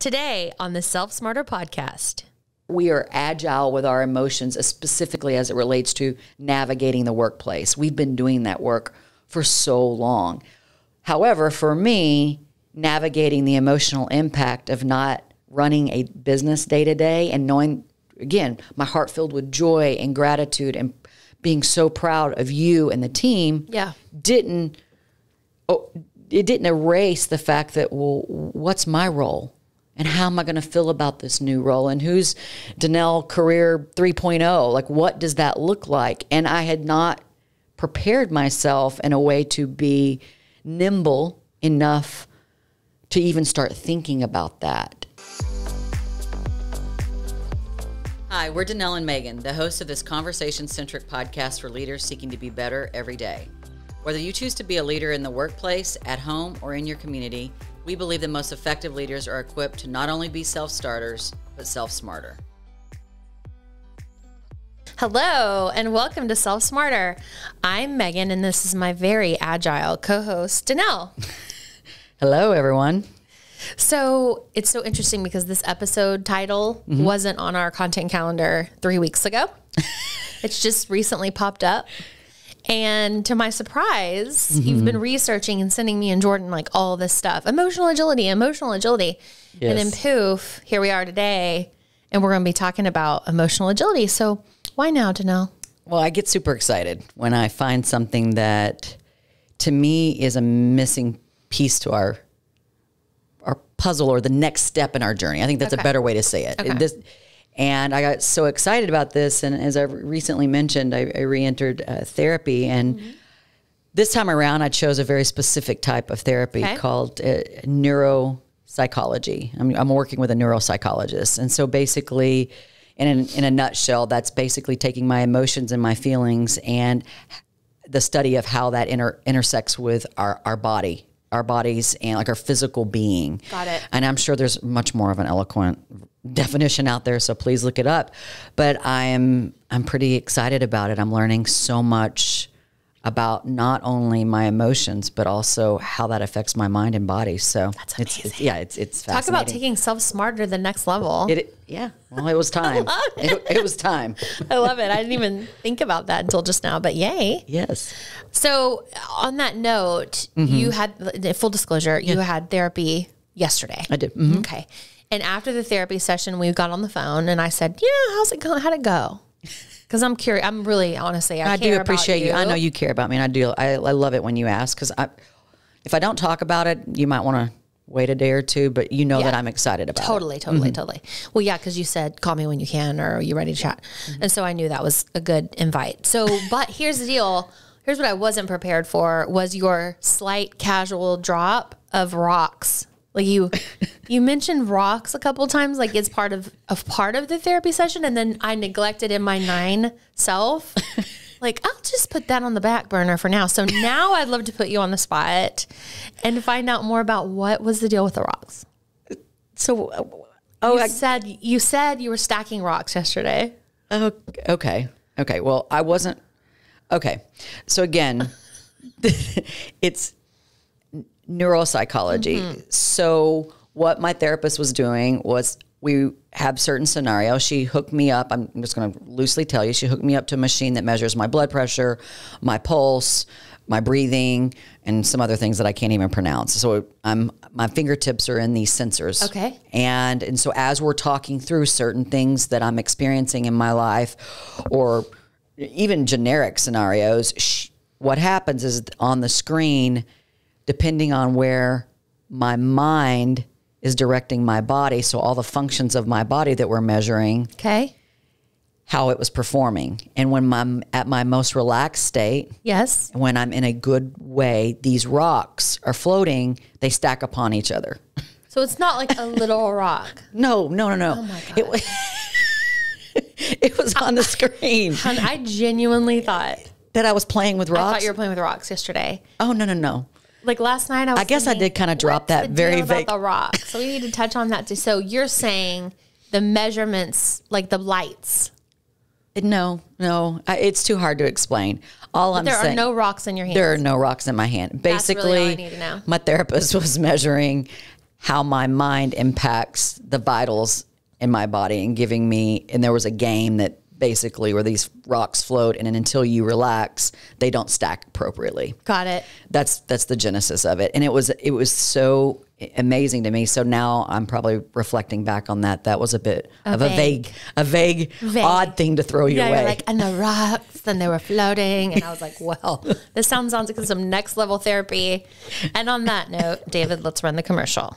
Today on the Self Smarter podcast. We are agile with our emotions, specifically as it relates to navigating the workplace. We've been doing that work for so long. However, for me, navigating the emotional impact of not running a business day to day and knowing, again, my heart filled with joy and gratitude and being so proud of you and the team didn't erase the fact that, well, what's my role? And how am I going to feel about this new role? And who's Danelle Career 3.0? Like, what does that look like? And I had not prepared myself in a way to be nimble enough to even start thinking about that. Hi, we're Danelle and Megan, the hosts of this conversation-centric podcast for leaders seeking to be better every day. Whether you choose to be a leader in the workplace, at home, or in your community, we believe the most effective leaders are equipped to not only be self-starters, but self-smarter. Hello, and welcome to Self Smarter. I'm Megan, and this is my very agile co-host, Danelle. Hello, everyone. So it's so interesting because this episode title wasn't on our content calendar 3 weeks ago. It's just recently popped up. And to my surprise, you've been researching and sending me and Jordan like all this stuff. Emotional agility. Yes. And then poof, here we are today. And we're going to be talking about emotional agility. So why now, Danelle? Well, I get super excited when I find something that to me is a missing piece to our puzzle or the next step in our journey. I think that's a better way to say it. And I got so excited about this. And as I recently mentioned, I re-entered therapy. And this time around, I chose a very specific type of therapy called neuropsychology. I'm working with a neuropsychologist. And so basically, in a nutshell, that's basically taking my emotions and my feelings and the study of how that intersects with our bodies and like our physical being. Got it. And I'm sure there's much more of an eloquent definition out there, so please look it up. But I'm pretty excited about it. I'm learning so much about not only my emotions, but also how that affects my mind and body. So that's amazing. It's fascinating. Talk about taking Self Smarter to the next level. Well, it was time. It was time. I love it. I didn't even think about that until just now, but yay. Yes. So on that note, you had, full disclosure, you had therapy yesterday. I did. Okay. And after the therapy session, we got on the phone and I said, how's it going? How'd it go? Because I'm curious. I'm really, honestly, I do appreciate you. I know you care about me, and I do. I love it when you ask, because if I don't talk about it, you might want to wait a day or two, but you know that I'm excited about it. Totally. Well, yeah, because you said, call me when you can, or are you ready to chat? And so I knew that was a good invite. So, but here's the deal. Here's what I wasn't prepared for was your slight casual drop of rocks. Like you mentioned rocks a couple of times, like it's part of the therapy session. And then I neglected in my 9 self, like I'll just put that on the back burner for now. So now I'd love to put you on the spot and find out more about what was the deal with the rocks. So, you said you were stacking rocks yesterday. Oh, okay. Well, I wasn't. Okay. So again, it's neuropsychology. So what my therapist was doing was we have certain scenarios. She hooked me up. I'm just going to loosely tell you. She hooked me up to a machine that measures my blood pressure, my pulse, my breathing, and some other things that I can't even pronounce. So my fingertips are in these sensors. Okay. And so as we're talking through certain things that I'm experiencing in my life, or even generic scenarios, what happens is on the screen, depending on where my mind is directing my body, so all the functions of my body that we're measuring, how it was performing. And when I'm at my most relaxed state, when I'm in a good way, these rocks are floating, they stack upon each other. So it's not like a little rock. No. Oh my God. It was on the screen. I genuinely thought that I was playing with rocks. I thought you were playing with rocks yesterday. Oh, no. Like last night, I guess I did kind of drop that very vague. About the rock. So we need to touch on that too. So you're saying the measurements, like the lights. No, it's too hard to explain. There are no rocks in your hand. There are no rocks in my hand. Basically, that's really all I need to know. My therapist was measuring how my mind impacts the vitals in my body and giving me, and there was a game that basically where these rocks float, and then until you relax, they don't stack appropriately. Got it. That's the genesis of it. And it was so amazing to me. So now I'm probably reflecting back on that. That was a bit of a vague, odd thing to throw your way. You're like, and the rocks, and they were floating. And I was like, well, this sounds like some next level therapy. And on that note, David, let's run the commercial.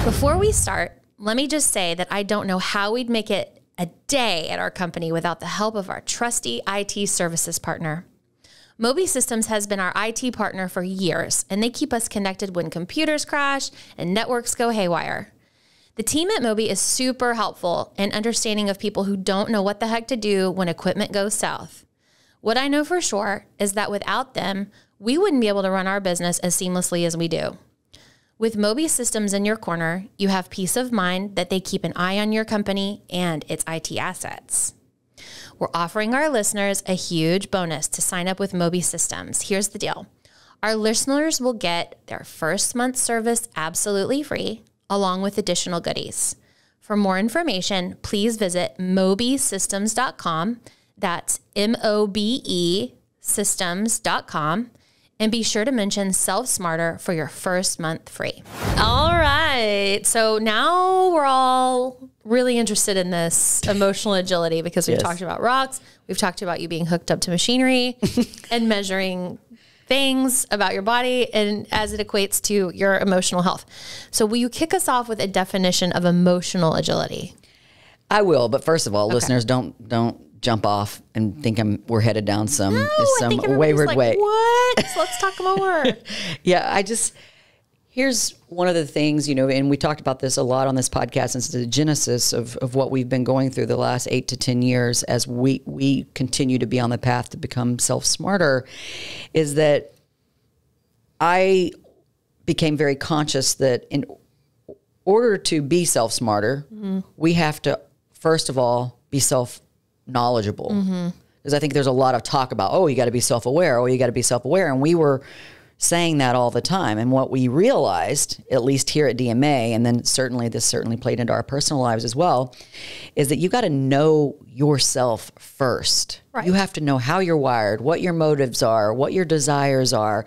Before we start, let me just say that I don't know how we'd make it a day at our company without the help of our trusty IT services partner. Moby Systems has been our IT partner for years, and they keep us connected when computers crash and networks go haywire. The team at Moby is super helpful and understanding of people who don't know what the heck to do when equipment goes south. What I know for sure is that without them, we wouldn't be able to run our business as seamlessly as we do. With Moby Systems in your corner, you have peace of mind that they keep an eye on your company and its IT assets. We're offering our listeners a huge bonus to sign up with Moby Systems. Here's the deal. Our listeners will get their first month's service absolutely free, along with additional goodies. For more information, please visit mobysystems.com. That's MOBE systems.com. And be sure to mention Self Smarter for your first month free. All right. So now we're all really interested in this emotional agility because we've talked about rocks. We've talked about you being hooked up to machinery and measuring things about your body and as it equates to your emotional health. So will you kick us off with a definition of emotional agility? I will. But first of all, listeners, don't jump off and think we're headed down some wayward way. What? So let's talk more. Yeah, here's one of the things, and we talked about this a lot on this podcast since the genesis of what we've been going through the last 8 to 10 years as we continue to be on the path to become self-smarter, is that I became very conscious that in order to be self-smarter, we have to, first of all, be knowledgeable, because I think there's a lot of talk about, you got to be self-aware. You got to be self-aware. And we were saying that all the time. And what we realized, at least here at DMA, and then this certainly played into our personal lives as well, is that you got to know yourself first. Right. You have to know how you're wired, what your motives are, what your desires are,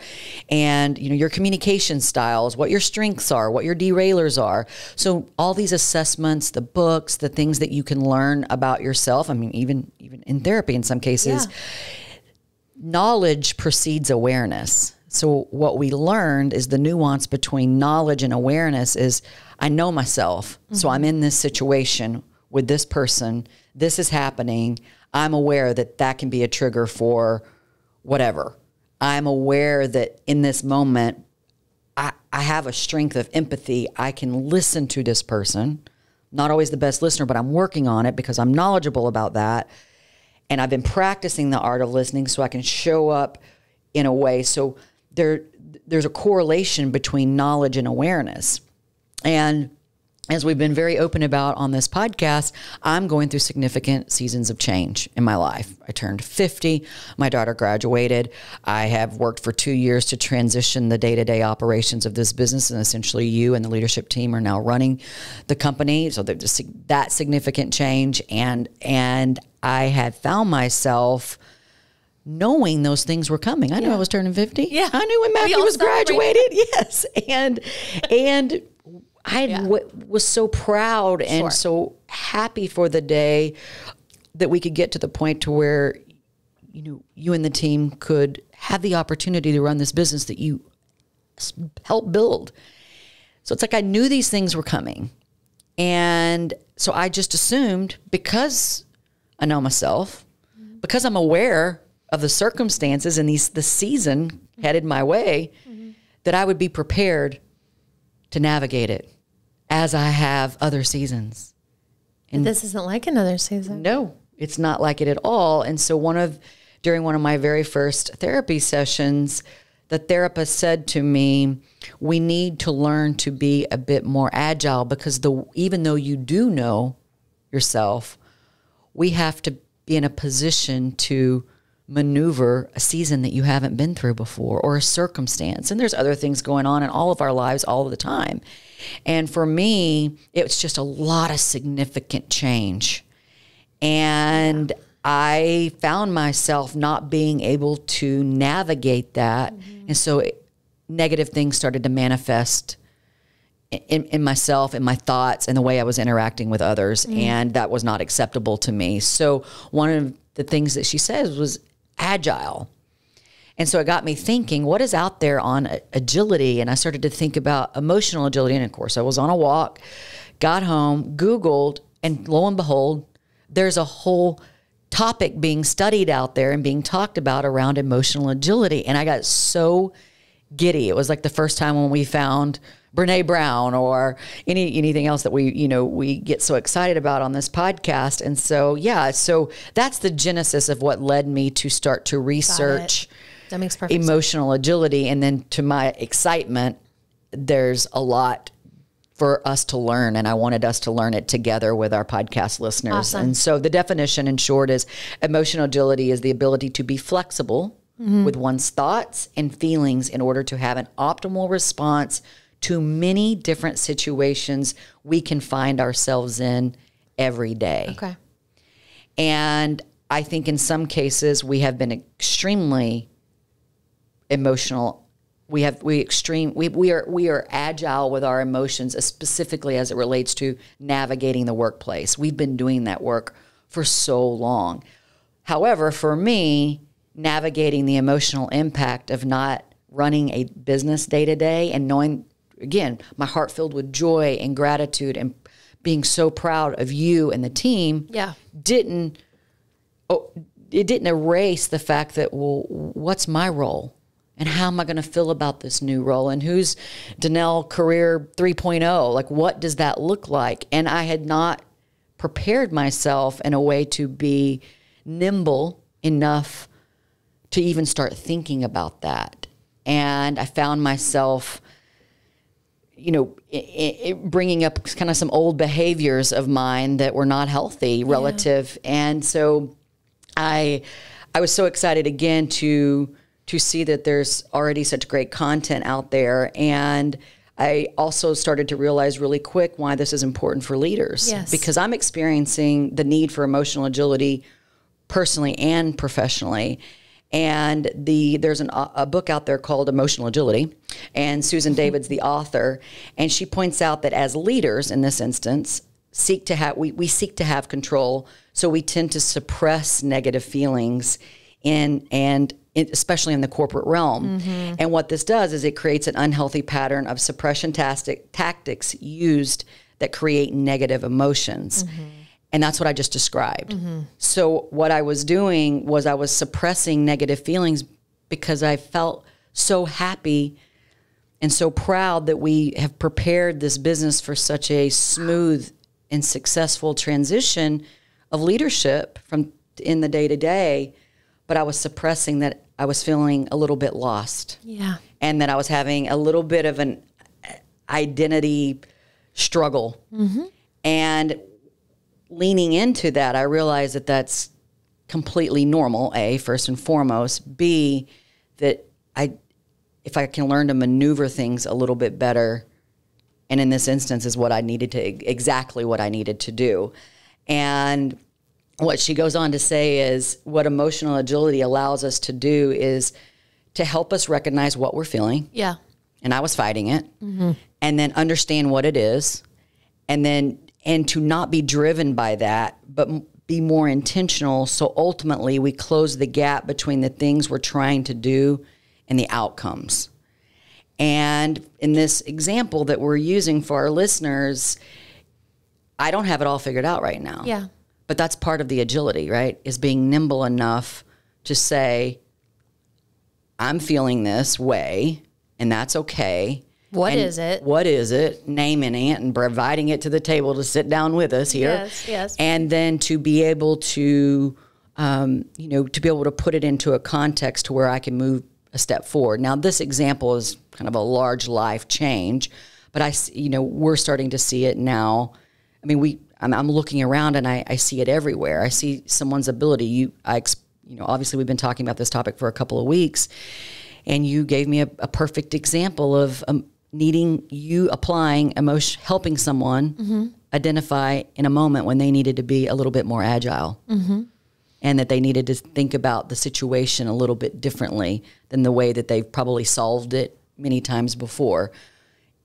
and your communication styles, what your strengths are, what your derailers are. So all these assessments, the books, the things that you can learn about yourself, I mean, even in therapy in some cases, knowledge precedes awareness. So what we learned is the nuance between knowledge and awareness is I know myself. So I'm in this situation with this person. This is happening. I'm aware that can be a trigger for whatever. I'm aware that in this moment, I have a strength of empathy. I can listen to this person. Not always the best listener, but I'm working on it because I'm knowledgeable about that. And I've been practicing the art of listening so I can show up in a way. So there's a correlation between knowledge and awareness. And as we've been very open about on this podcast, I'm going through significant seasons of change in my life. I turned 50. My daughter graduated. I have worked for 2 years to transition the day-to-day operations of this business, and essentially you and the leadership team are now running the company. So there's that significant change. And I had found myself knowing those things were coming. I knew I was turning 50. Yeah. I knew when Matthew was graduated. Yes. And I was so proud and so happy for the day that we could get to the point to where, you and the team could have the opportunity to run this business that you helped build. So it's like I knew these things were coming. And so I just assumed, because I know myself, because I'm aware of the circumstances and the season headed my way, that I would be prepared to navigate it as I have other seasons. And this isn't like another season. No, it's not like it at all. And so during one of my very first therapy sessions, the therapist said to me, we need to learn to be a bit more agile because even though you do know yourself, we have to be in a position to maneuver a season that you haven't been through before or a circumstance. And there's other things going on in all of our lives all the time. And for me, it was just a lot of significant change. And I found myself not being able to navigate that. And so negative things started to manifest in myself, in my thoughts, and the way I was interacting with others. And that was not acceptable to me. So one of the things that she says was agile. And so it got me thinking, what is out there on agility? And I started to think about emotional agility. And of course, I was on a walk, got home, Googled, and lo and behold, there's a whole topic being studied out there and being talked about around emotional agility. And I got so giddy. It was like the first time when we found Brene Brown or anything else that we get so excited about on this podcast. And so, so that's the genesis of what led me to start to research that makes perfect emotional agility. And then to my excitement, there's a lot for us to learn, and I wanted us to learn it together with our podcast listeners. Awesome. And so the definition in short is emotional agility is the ability to be flexible with one's thoughts and feelings in order to have an optimal response to many different situations we can find ourselves in every day. Okay. And I think in some cases we have been extremely emotional. We are agile with our emotions, specifically as it relates to navigating the workplace. We've been doing that work for so long. However, for me, navigating the emotional impact of not running a business day to day and knowing, again, my heart filled with joy and gratitude and being so proud of you and the team didn't erase the fact that, well, what's my role? And how am I going to feel about this new role? And who's Danelle Career 3.0? Like, what does that look like? And I had not prepared myself in a way to be nimble enough to even start thinking about that. And I found myself, bringing up kind of some old behaviors of mine that were not healthy relative. And so I was so excited again to see that there's already such great content out there. And I also started to realize really quick why this is important for leaders. Yes. Because I'm experiencing the need for emotional agility personally and professionally. And there's a book out there called Emotional Agility, and Susan David's the author. And she points out that as leaders in this instance, we seek to have control. So we tend to suppress negative feelings especially in the corporate realm. Mm-hmm. And what this does is it creates an unhealthy pattern of suppression tactics used that create negative emotions. Mm-hmm. And that's what I just described. Mm-hmm. So what I was doing was I was suppressing negative feelings because I felt so happy and so proud that we have prepared this business for such a smooth and successful transition of leadership from in the day-to-day. But I was suppressing that I was feeling a little bit lost. Yeah. And that I was having a little bit of an identity struggle. Mm-hmm. And leaning into that, I realized that that's completely normal, A, first and foremost. B, that if I can learn to maneuver things a little bit better, and in this instance is exactly what I needed to do. And what she goes on to say is what emotional agility allows us to do is to help us recognize what we're feeling. Yeah. And I was fighting it. Mm-hmm. And then understand what it is. And to not be driven by that, but be more intentional. So ultimately we close the gap between the things we're trying to do and the outcomes. And in this example that we're using for our listeners, I don't have it all figured out right now. Yeah. But that's part of the agility, right? Is being nimble enough to say, I'm feeling this way, and that's okay. What is it? What is it? Naming it and providing it to the table to sit down with us here. Yes, yes. And then to be able to, to be able to put it into a context to where I can move a step forward. Now, this example is kind of a large life change, but we're starting to see it now. I mean, I'm looking around and I see it everywhere. I see someone's ability. obviously we've been talking about this topic for a couple of weeks, and you gave me a perfect example of applying emotion, helping someone identify in a moment when they needed to be a little bit more agile. And that they needed to think about the situation a little bit differently than the way that they've probably solved it many times before.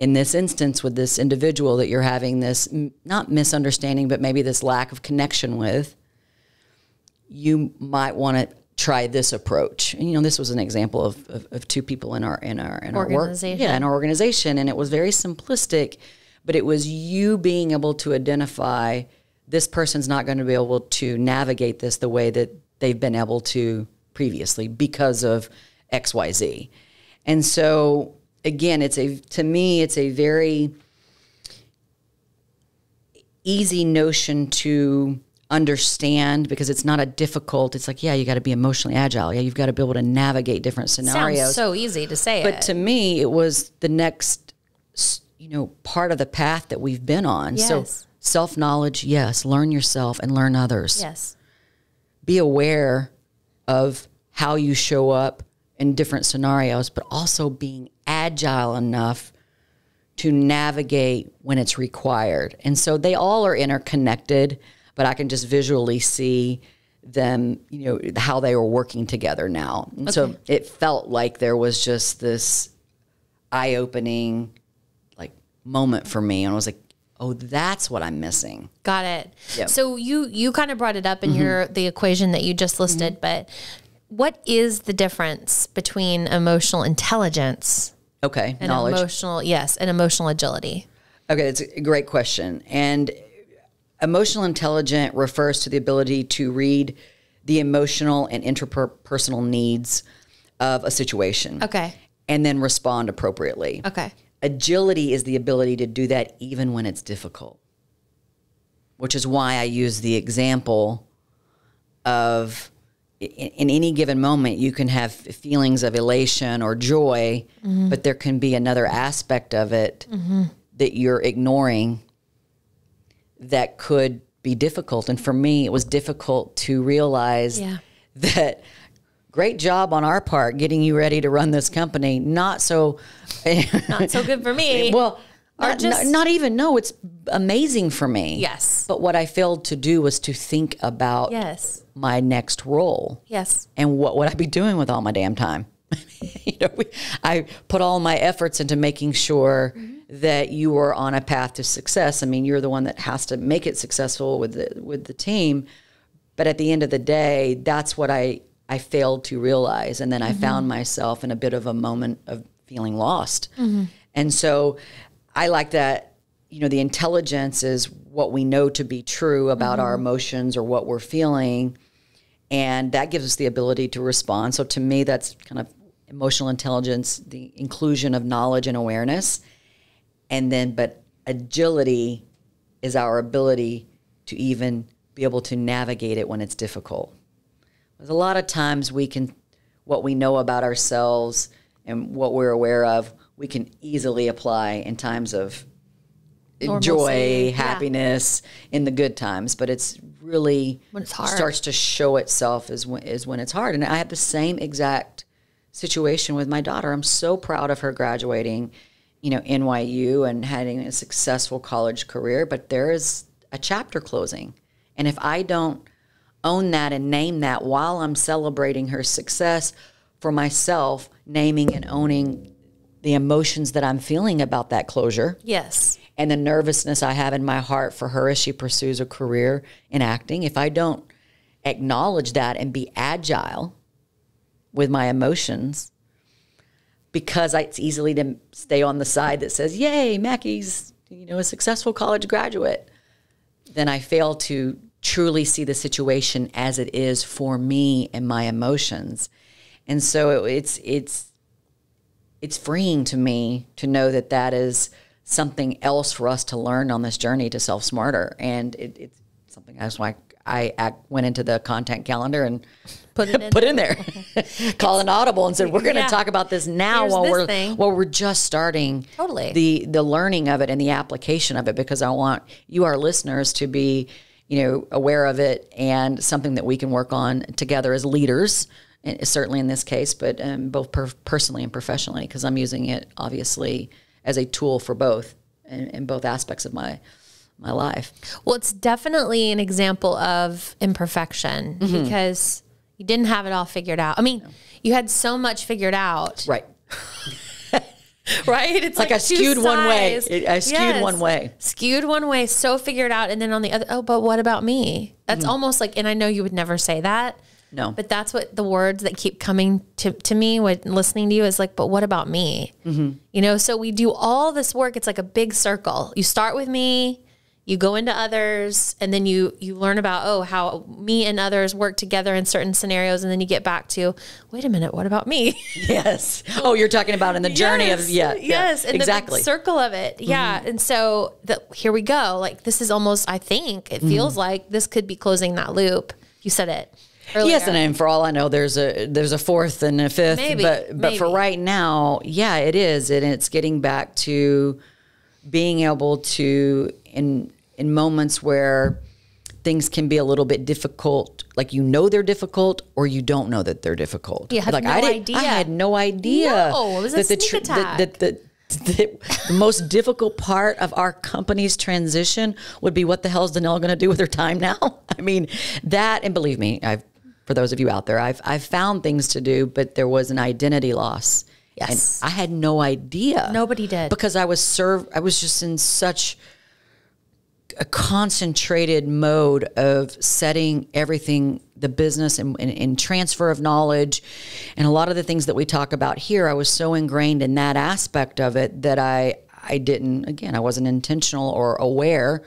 In this instance, with this individual that you're having this, not misunderstanding, but maybe this lack of connection with, you might want to try this approach. And, this was an example of two people in our organization. In our organization. And it was very simplistic, but it was you being able to identify this person's not going to be able to navigate this the way that they've been able to previously because of XYZ. And so, again, to me, it's a very easy notion to understand because it's not it's like, yeah, you got to be emotionally agile. Yeah, you've got to be able to navigate different scenarios. Sounds so easy to say But to me, it was the next, part of the path that we've been on. Yes. So self-knowledge, yes. Learn yourself and learn others. Yes. Be aware of how you show up in different scenarios, but also being agile enough to navigate when it's required. And so they all are interconnected, but I can just visually see them, how they were working together now. And so it felt like there was just this eye-opening moment for me. And I was like, oh, that's what I'm missing. Got it. Yep. So you kind of brought it up in the equation that you just listed, but what is the difference between emotional intelligence and knowledge and emotional agility? Okay, that's a great question. And emotional intelligence refers to the ability to read the emotional and interpersonal needs of a situation. Okay. And then respond appropriately. Okay. Agility is the ability to do that even when it's difficult, which is why I use the example of in any given moment, you can have feelings of elation or joy, but there can be another aspect of it that you're ignoring that could be difficult. And for me, it was difficult to realize that great job on our part getting you ready to run this company. Not so good for me. Well, it's amazing for me. Yes. But what I failed to do was to think about my next role. Yes. And what would I be doing with all my damn time? I put all my efforts into making sure that you were on a path to success. I mean, you're the one that has to make it successful with the team. But at the end of the day, that's what I failed to realize. And then I found myself in a bit of a moment of feeling lost. And so I like that, the intelligence is what we know to be true about our emotions or what we're feeling. And that gives us the ability to respond. So to me, that's kind of emotional intelligence, the inclusion of knowledge and awareness. But agility is our ability to even be able to navigate it when it's difficult. There's a lot of times what we know about ourselves and what we're aware of, we can easily apply in times of Normalcy, joy, happiness, in the good times. But it's really when it's hard, starts to show itself is when it's hard. And I have the same exact situation with my daughter. I'm so proud of her graduating, NYU and having a successful college career. But there is a chapter closing, and if I don't own that and name that while I'm celebrating her success, for myself, naming and owning the emotions that I'm feeling about that closure. Yes. And the nervousness I have in my heart for her as she pursues a career in acting. If I don't acknowledge that and be agile with my emotions, because it's easily to stay on the side that says, yay, Mackie's, a successful college graduate, then I fail to truly see the situation as it is for me and my emotions. And so it's freeing to me to know that is something else for us to learn on this journey to Self-Smarter. And it's something that's why I went into the content calendar and put it in there. Call an audible and said, we're going to talk about this now while we're just starting the learning of it and the application of it, because I want you, our listeners, to be aware of it, and something that we can work on together as leaders, and certainly in this case, but both personally and professionally, because I'm using it obviously as a tool for both in both aspects of my life. Well, it's definitely an example of imperfection because you didn't have it all figured out. I mean, you had so much figured out. Right. Right? It's like I skewed one way. I skewed one way. Skewed one way, so figured out. And then on the other, but what about me? That's almost like, and I know you would never say that. No. But that's what the words that keep coming to me when listening to you is like, but what about me? So we do all this work. It's like a big circle. You start with me, you go into others, and then you learn about, how me and others work together in certain scenarios. And then you get back to, wait a minute, what about me? Yes. Oh, you're talking about in the journey of, Yes. And exactly. The circle of it. Yeah. And so here we go. Like, this is almost, I think it feels like this could be closing that loop. You said it earlier. Yes. And for all I know, there's a fourth and a fifth, but for right now, yeah, it is. And it's getting back to being able to, in moments where things can be a little bit difficult, like they're difficult or you don't know that they're difficult. You had no idea. I had no idea. No, it was a sneak attack. The most difficult part of our company's transition would be, what the hell is Danelle going to do with her time now? I mean, that, and believe me, for those of you out there, I've found things to do, but there was an identity loss. Yes. And I had no idea. Nobody did. Because I was just in such a concentrated mode of setting everything, the business and transfer of knowledge, and a lot of the things that we talk about here. I was so ingrained in that aspect of it that I wasn't intentional or aware.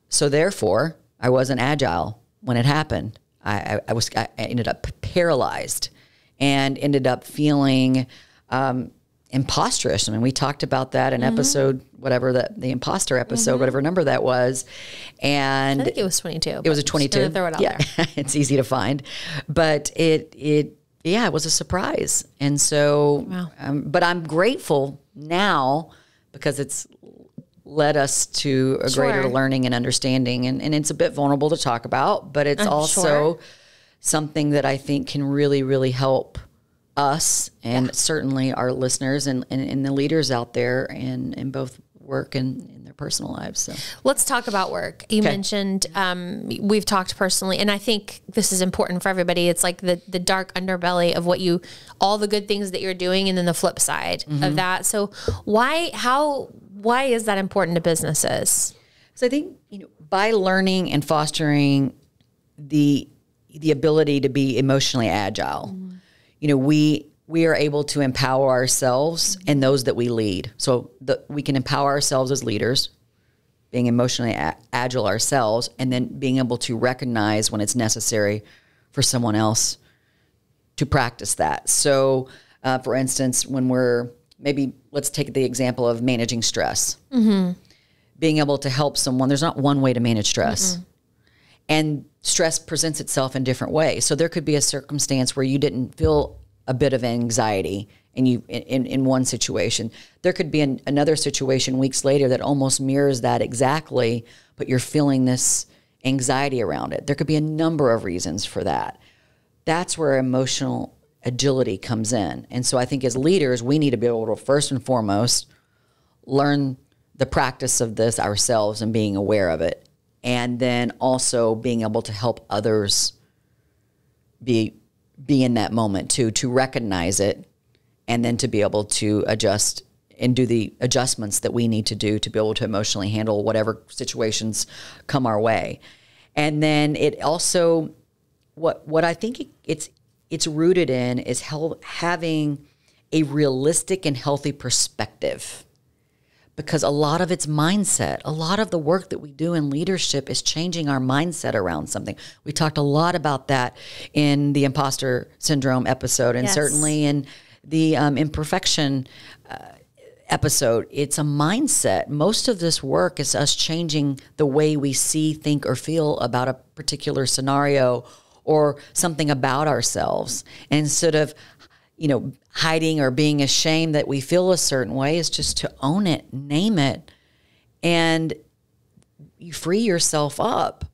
So therefore, I wasn't agile when it happened. I ended up paralyzed and ended up feeling imposterous. I mean, we talked about that in episode, whatever the imposter episode, whatever number that was. And I think it was 22. It was a 22. Throw it out there. It's easy to find, but it was a surprise. And so, but I'm grateful now because it's led us to a greater learning and understanding. And it's a bit vulnerable to talk about, but it's also something that I think can really, really help us and certainly our listeners and the leaders out there in both work and in their personal lives. So let's talk about work. You mentioned, we've talked personally, and I think this is important for everybody. It's like the dark underbelly of all the good things that you're doing, and then the flip side of that. So why is that important to businesses? So I think, by learning and fostering the ability to be emotionally agile, we are able to empower ourselves and those that we lead. So we can empower ourselves as leaders, being emotionally agile ourselves, and then being able to recognize when it's necessary for someone else to practice that. So, for instance, when let's take the example of managing stress. Being able to help someone, there's not one way to manage stress. And stress presents itself in different ways. So there could be a circumstance where you didn't feel a bit of anxiety in one situation. There could be another situation weeks later that almost mirrors that exactly, but you're feeling this anxiety around it. There could be a number of reasons for that. That's where emotional agility comes in. And so I think as leaders, we need to be able to, first and foremost, learn the practice of this ourselves and being aware of it. And then also being able to help others be in that moment too, to recognize it, and then to be able to adjust and do the adjustments that we need to do to be able to emotionally handle whatever situations come our way. And then it also, what I think it's rooted in is having a realistic and healthy perspective. Because a lot of it's mindset. A lot of the work that we do in leadership is changing our mindset around something. We talked a lot about that in the imposter syndrome episode, and certainly in the imperfection episode. It's a mindset. Most of this work is us changing the way we see, think, or feel about a particular scenario or something about ourselves. And instead of hiding or being ashamed that we feel a certain way, is just to own it, name it, and you free yourself up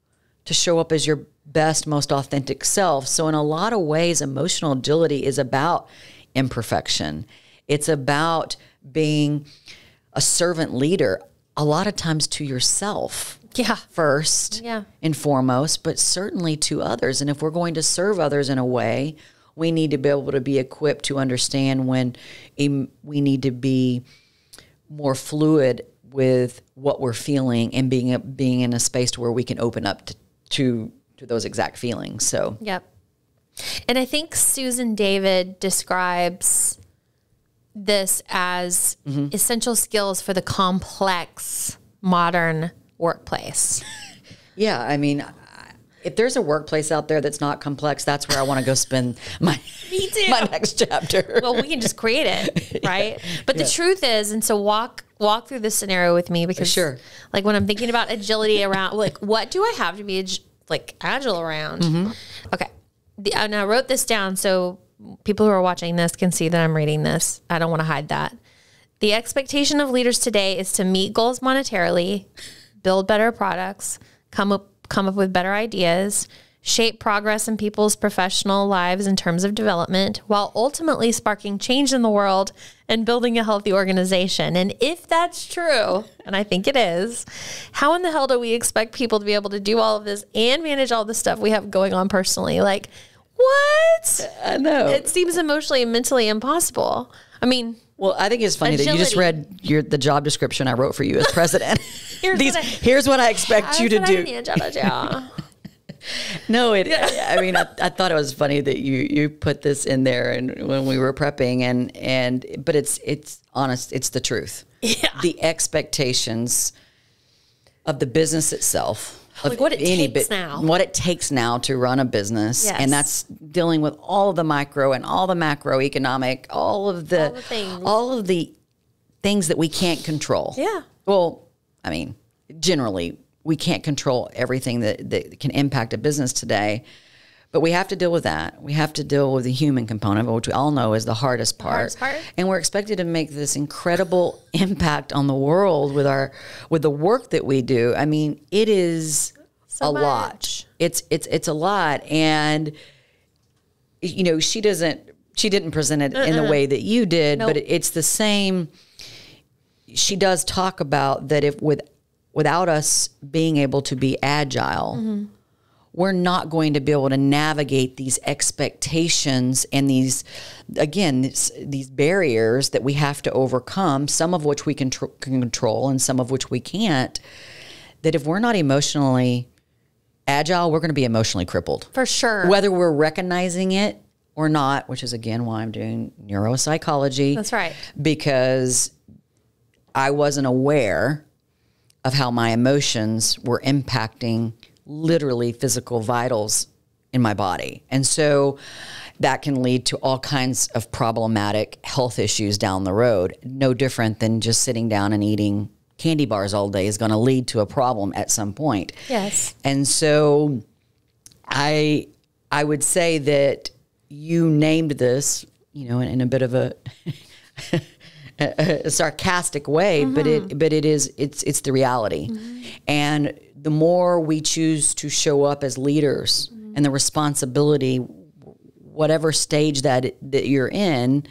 to show up as your best, most authentic self. So in a lot of ways, emotional agility is about imperfection. It's about being a servant leader, a lot of times to yourself. Yeah. First and foremost, but certainly to others. And if we're going to serve others in a way, we need to be able to be equipped to understand when we need to be more fluid with what we're feeling and being in a space where we can open up to those exact feelings. So, yep. And I think Susan David describes this as essential skills for the complex modern workplace. Yeah, I mean, if there's a workplace out there that's not complex, that's where I want to go spend my my next chapter. Well, we can just create it, right? But the truth is, and so walk through this scenario with me, because like when I'm thinking about agility around, like what do I have to be agile around? Okay, and I wrote this down so people who are watching this can see that I'm reading this. I don't want to hide that. The expectation of leaders today is to meet goals monetarily, build better products, come up with better ideas, shape progress in people's professional lives in terms of development, while ultimately sparking change in the world and building a healthy organization. And if that's true, and I think it is, how in the hell do we expect people to be able to do all of this and manage all the stuff we have going on personally? Like, what? I know. It seems emotionally and mentally impossible. I mean, well, I think it's funny that you just read the job description I wrote for you as president. Here's what I expect you to do. No, I mean, I thought it was funny that you put this in there, and when we were prepping, but it's honest, it's the truth. Yeah. The expectations of the business itself. Like what it takes now to run a business. Yes. And that's dealing with all of the micro and all the macroeconomic, all of the things that we can't control. Yeah. Well, I mean, generally we can't control everything that can impact a business today, but we have to deal with that. We have to deal with the human component, which we all know is the hardest part. And we're expected to make this incredible impact on the world with the work that we do. I mean, it is a lot. It's a lot. And you know, she didn't present it in the way that you did, but it's the same. She does talk about that without us being able to be agile, we're not going to be able to navigate these expectations and these barriers that we have to overcome, some of which we can control and some of which we can't, that if we're not emotionally agile, we're going to be emotionally crippled. For sure. Whether we're recognizing it or not, which is, again, why I'm doing neuropsychology. That's right. Because I wasn't aware of how my emotions were impacting literally physical vitals in my body. And so that can lead to all kinds of problematic health issues down the road. No different than just sitting down and eating candy bars all day is going to lead to a problem at some point. Yes. And so I would say that you named this, you know, in a bit of a sarcastic way, but it's the reality. And the more we choose to show up as leaders and the responsibility, whatever stage that you're in,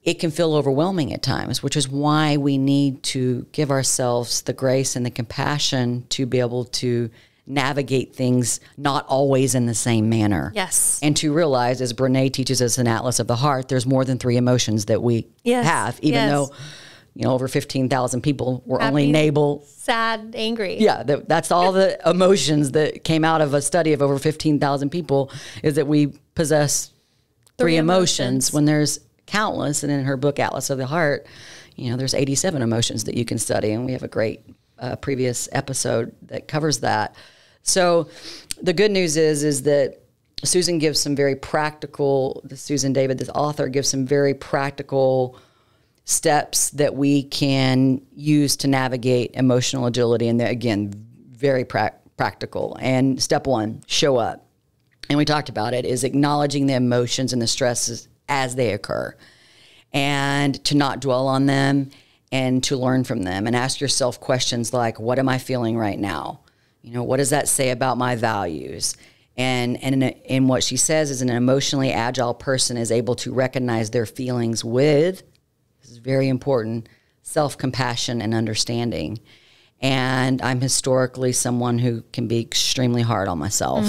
it can feel overwhelming at times, which is why we need to give ourselves the grace and the compassion to be able to navigate things not always in the same manner. Yes. And to realize, as Brene teaches us in Atlas of the Heart, there's more than 3 emotions that we have, even though, you know, over 15,000 people were only able. Sad, angry. Yeah, that's all the emotions that came out of a study of over 15,000 people, is that we possess 3 emotions when there's countless. And in her book, Atlas of the Heart, you know, there's 87 emotions that you can study. And we have a great previous episode that covers that. So the good news is that Susan gives some very practical, Susan David, this author, gives some very practical steps that we can use to navigate emotional agility. And they're, again, very practical. And step 1, show up. And we talked about it, is acknowledging the emotions and the stresses as they occur, and to not dwell on them and to learn from them and ask yourself questions like, what am I feeling right now? You know, what does that say about my values? And in what she says is an emotionally agile person is able to recognize their feelings with, this is very important, self-compassion and understanding. And I'm historically someone who can be extremely hard on myself.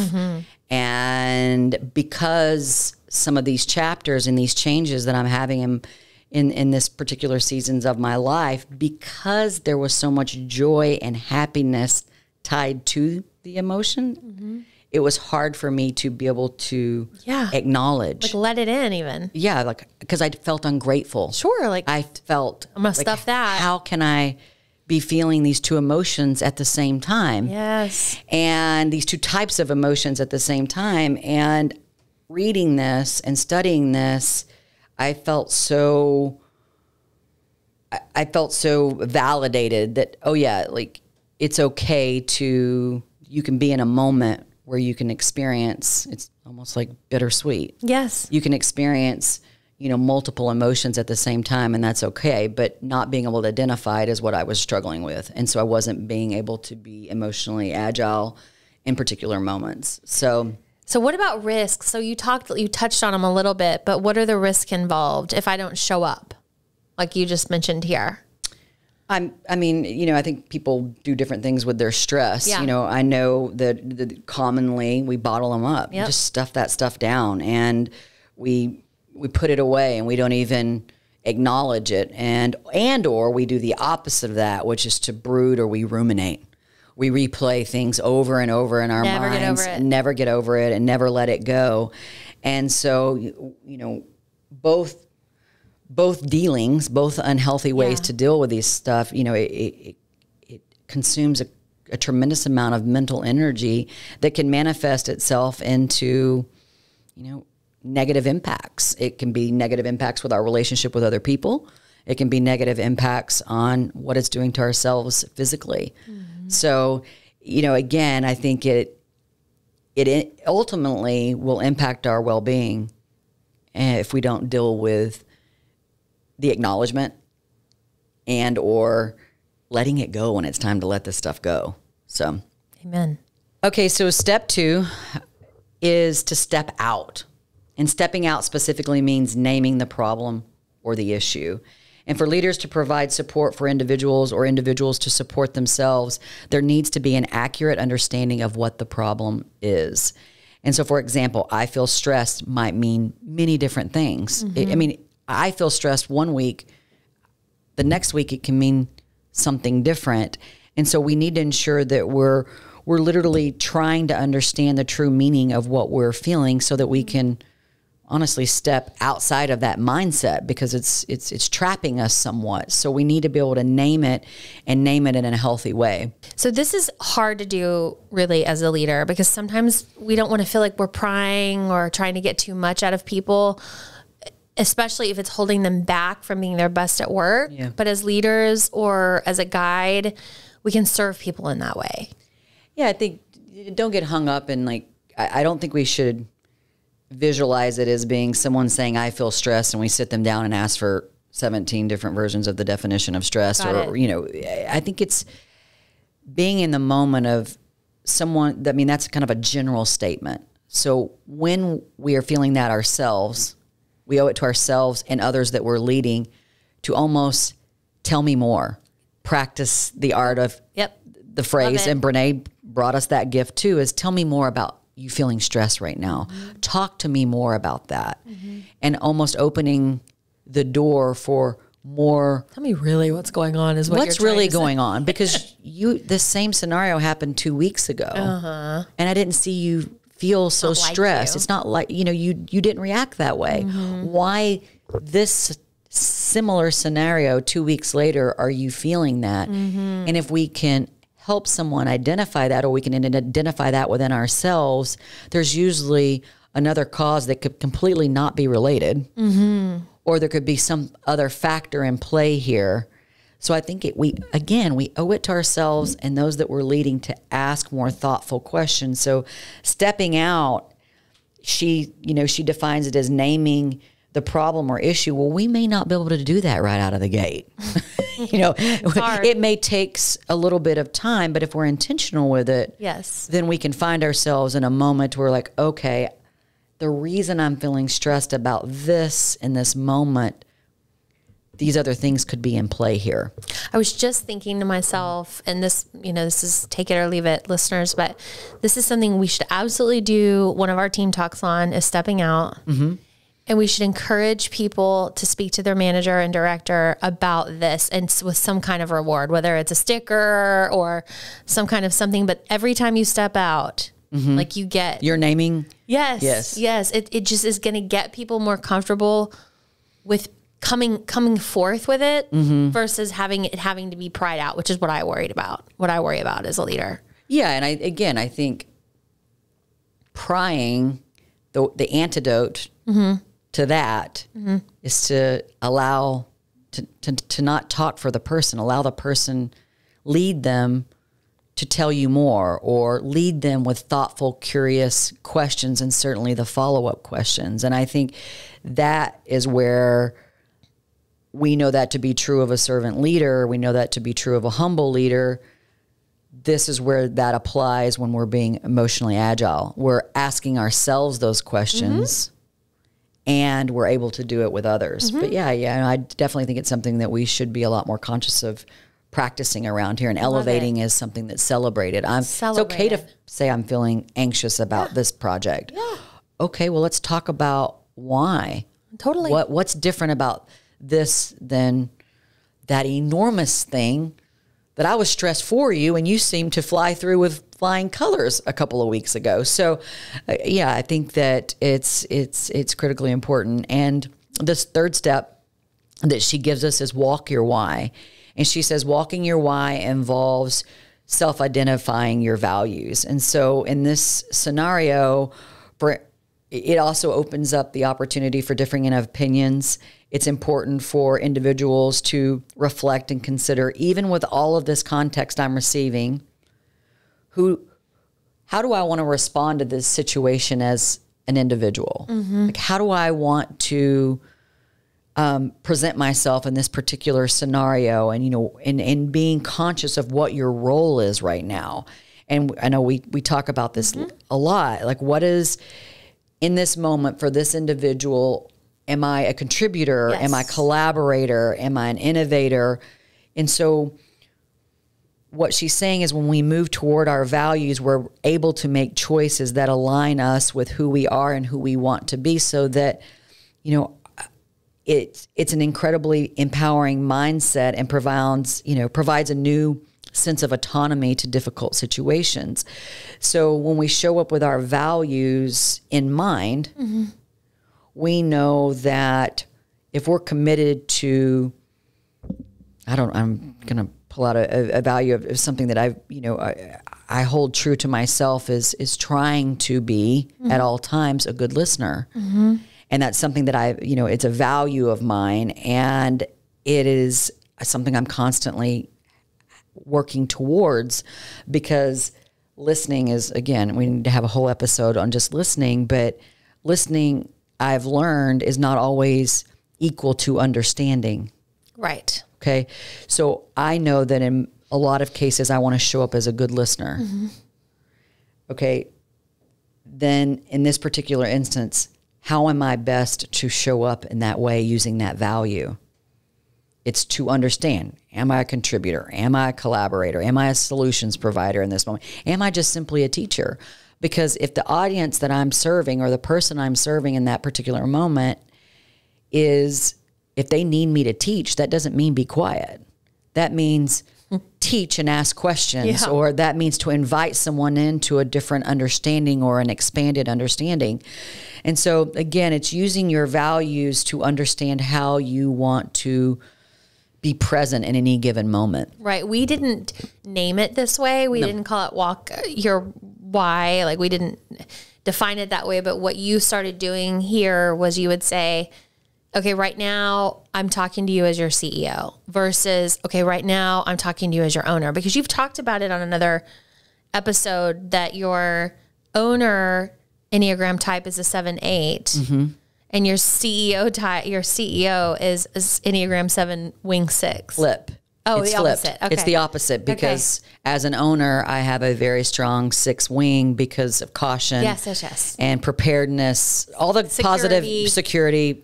And because some of these chapters and these changes that I'm having in this particular seasons of my life, because there was so much joy and happiness tied to the emotion, it was hard for me to be able to acknowledge. Like let it in even. Yeah, like because I felt ungrateful. Sure, like I felt I'm gonna like, stuff that. How can I be feeling these two emotions at the same time? Yes. And these two types of emotions at the same time. And reading this and studying this, I felt so validated that, oh yeah, like it's okay to, you can be in a moment where you can experience, it's almost like bittersweet. Yes. You can experience, you know, multiple emotions at the same time, and that's okay, but not being able to identify it is what I was struggling with. And so I wasn't being able to be emotionally agile in particular moments. So what about risks? So you touched on them a little bit, but what are the risks involved if I don't show up? Like you just mentioned here. I mean, you know, I think people do different things with their stress. Yeah. You know, I know that commonly we bottle them up, Yep. just stuff that stuff down, and we put it away, and we don't even acknowledge it, and or we do the opposite of that, which is to brood or we ruminate. We replay things over and over in our Never minds, get over it. never get over it, and never let it go. And so, you know, both dealings, both unhealthy ways to deal with these stuff, you know, it consumes a tremendous amount of mental energy that can manifest itself into, you know, negative impacts. It can be negative impacts with our relationship with other people. It can be negative impacts on what it's doing to ourselves physically. So, you know, again, I think it ultimately will impact our well-being if we don't deal with the acknowledgement and or letting it go when it's time to let this stuff go. So, Amen. okay, so step 2 is to step out. And stepping out specifically means naming the problem or the issue. And for leaders to provide support for individuals or individuals to support themselves, there needs to be an accurate understanding of what the problem is. And so, for example, I feel stressed might mean many different things. I mean, I feel stressed one week, the next week it can mean something different. And so we need to ensure that we're literally trying to understand the true meaning of what we're feeling so that we can honestly step outside of that mindset, because it's trapping us somewhat. So we need to be able to name it and name it in a healthy way. So this is hard to do really as a leader, because sometimes we don't want to feel like we're prying or trying to get too much out of people, especially if it's holding them back from being their best at work. Yeah. But as leaders or as a guide, we can serve people in that way. Yeah, I think don't get hung up in like, I don't think we should visualize it as being someone saying, I feel stressed, and we sit them down and ask for 17 different versions of the definition of stress. Got or, it. you know, I think it's being in the moment of someone, I mean, that's kind of a general statement. So when we are feeling that ourselves, we owe it to ourselves and others that we're leading to almost tell me more, practice the art of the phrase. Love it. And Brene brought us that gift too, is tell me more about you feeling stressed right now. Talk to me more about that. And almost opening the door for more. Tell me really what's going on is What's really going on, because the same scenario happened 2 weeks ago, and I didn't see you feel so Not like stressed. you. It's not like, you know, you didn't react that way. Why this similar scenario 2 weeks later are you feeling that? And if we can help someone identify that, or we can identify that within ourselves, there's usually another cause that could completely not be related, or there could be some other factor in play here. So I think we owe it to ourselves and those that we're leading to ask more thoughtful questions. So stepping out, she defines it as naming the problem or issue, well, we may not be able to do that right out of the gate. It may take a little bit of time, but if we're intentional with it, yes, then we can find ourselves in a moment where like, okay, the reason I'm feeling stressed about this in this moment, these other things could be in play here. I was just thinking to myself, and this, this is take it or leave it, listeners, but this is something we should absolutely do. One of our team talks on is stepping out. Mm-hmm. And we should encourage people to speak to their manager and director about this, and with some kind of reward, whether it's a sticker or some kind of something. But every time you step out, like you get... You're naming? Yes. It just is going to get people more comfortable with coming forth with it versus having to be pried out, which is what I worry about as a leader. Yeah. And I think prying, the antidote to that is to allow to not talk for the person, allow the person, lead them to tell you more, or lead them with thoughtful, curious questions, and certainly the follow-up questions. And I think that is where we know that to be true of a servant leader. We know that to be true of a humble leader. This is where that applies when we're being emotionally agile. We're asking ourselves those questions, and we're able to do it with others. But I definitely think it's something that we should be a lot more conscious of practicing around here, and elevating is something that's celebrated. It's okay to say I'm feeling anxious about this project. Yeah. Okay, well, let's talk about why. Totally. What's different about this than that enormous thing that I was stressed for you, and you seemed to fly through with flying colors a couple of weeks ago. So, I think that it's critically important. And this third step that she gives us is walk your why. And she says walking your why involves self-identifying your values. And so in this scenario, it also opens up the opportunity for differing opinions. It's important for individuals to reflect and consider, even with all of this context I'm receiving, how do I want to respond to this situation as an individual? Like, how do I want to present myself in this particular scenario, and and being conscious of what your role is right now. And I know we talk about this a lot. Like, what is in this moment for this individual? Am I a contributor? Yes. Am I a collaborator? Am I an innovator? And so what she's saying is when we move toward our values, we're able to make choices that align us with who we are and who we want to be, so that, it's an incredibly empowering mindset, and provides a new sense of autonomy to difficult situations. So when we show up with our values in mind, we know that if we're committed to, I'm going to pull out a value of something that I hold true to myself is trying to be at all times a good listener. And that's something that it's a value of mine, and it is something I'm constantly working towards, because listening is, again, we need to have a whole episode on just listening, but listening, I've learned, is not always equal to understanding. Right. Okay. So I know that in a lot of cases, I want to show up as a good listener. Okay. Then in this particular instance, how am I best to show up in that way using that value? It's to understand. Am I a contributor? Am I a collaborator? Am I a solutions provider in this moment? Am I just simply a teacher? Because if the audience that I'm serving, or the person I'm serving in that particular moment, if they need me to teach, that doesn't mean be quiet. That means teach and ask questions, or that means to invite someone into a different understanding or an expanded understanding. And so again, it's using your values to understand how you want to be present in any given moment. Right. We didn't name it this way. We didn't call it walk your why. Like, we didn't define it that way. But what you started doing here was you would say, okay, right now I'm talking to you as your CEO, versus, okay, right now I'm talking to you as your owner, because you've talked about it on another episode that your owner Enneagram type is a 7-8. And your your CEO is Enneagram 7 wing 6. Flip. Oh, it's the flipped. opposite. Okay. It's the opposite because as an owner, I have a very strong 6 wing because of caution. Yes. And preparedness, all the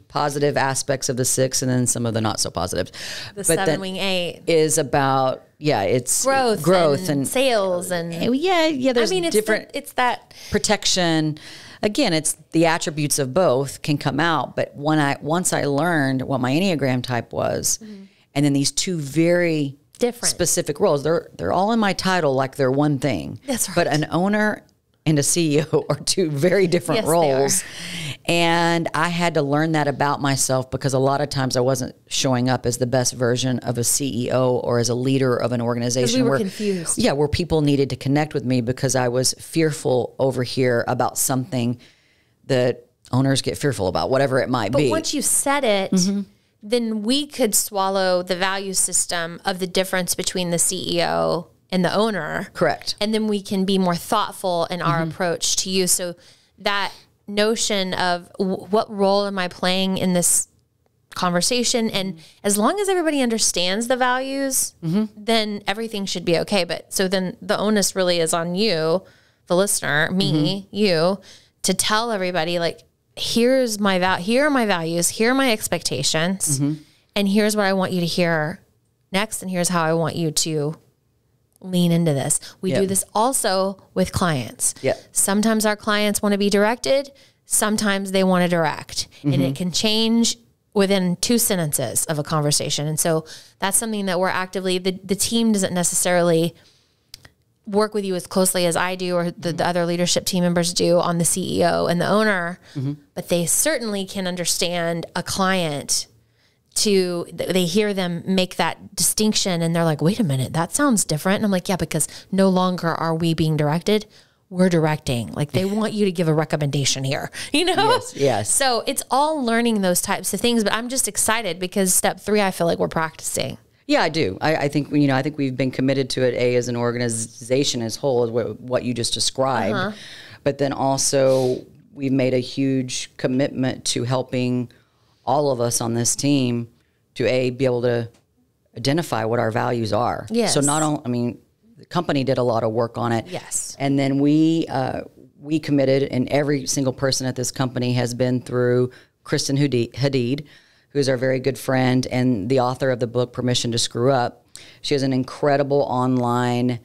positive aspects of the 6, and then some of the not so positives. The 7 wing 8 is about, it's growth and sales and there's different. It's that protection. Again, it's the attributes of both can come out. But once I learned what my Enneagram type was, and then these 2 very different specific roles, they're all in my title like they're one thing. That's right. But an owner and a CEO are 2 very different roles. And I had to learn that about myself because a lot of times I wasn't showing up as the best version of a CEO or as a leader of an organization. We were confused. Yeah, where people needed to connect with me because I was fearful over here about something that owners get fearful about, whatever it might be. But once you said it, then we could swallow the value system of the difference between the CEO and the owner. Correct. And then we can be more thoughtful in our approach to you. So that notion of what role am I playing in this conversation? And as long as everybody understands the values, then everything should be okay. But so then the onus really is on you, the listener, me, you, to tell everybody like, here are my values, here are my expectations, and here's what I want you to hear next, and here's how I want you to lean into this. We do this also with clients. Sometimes our clients want to be directed, sometimes they want to direct, and it can change within 2 sentences of a conversation. And so that's something that we're actively, the team doesn't necessarily work with you as closely as I do or the other leadership team members do on the CEO and the owner, but they certainly can understand a client they hear them make that distinction and they're like, wait a minute, that sounds different. And I'm like, yeah, because no longer are we being directed. We're directing. Like they want you to give a recommendation here, Yes. So it's all learning those types of things, but I'm just excited because step 3, I feel like we're practicing. Yeah, I do. I think, I think we've been committed to it, as an organization as whole, as what you just described. But then also we've made a huge commitment to helping all of us on this team to be able to identify what our values are. Yes. So not only, the company did a lot of work on it. Yes. And then we committed, and every single person at this company has been through Kristen Hadid, who's our very good friend and the author of the book, Permission to Screw Up. She has an incredible online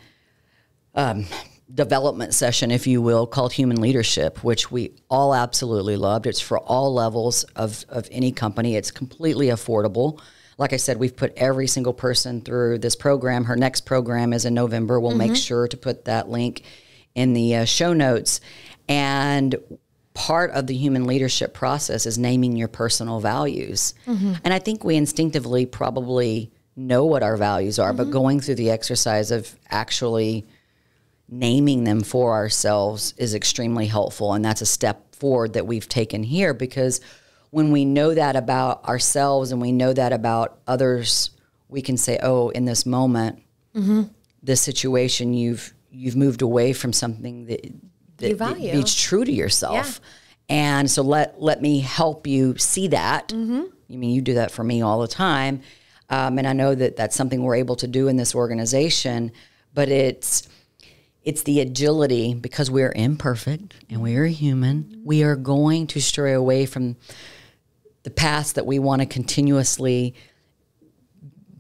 development session, if you will, called Human Leadership, which we all absolutely loved. It's for all levels of any company. It's completely affordable. Like I said, we've put every single person through this program. Her next program is in November. We'll make sure to put that link in the show notes. And part of the human leadership process is naming your personal values. And I think we instinctively probably know what our values are, but going through the exercise of actually naming them for ourselves is extremely helpful. And that's a step forward that we've taken here, because when we know that about ourselves and we know that about others, we can say, oh, in this moment, this situation, you've moved away from something that you value. Be true to yourself. And so let me help you see that. You do that for me all the time. And I know that that's something we're able to do in this organization, but it's the agility, because we're imperfect and we are human. We are going to stray away from the paths that we want to continuously,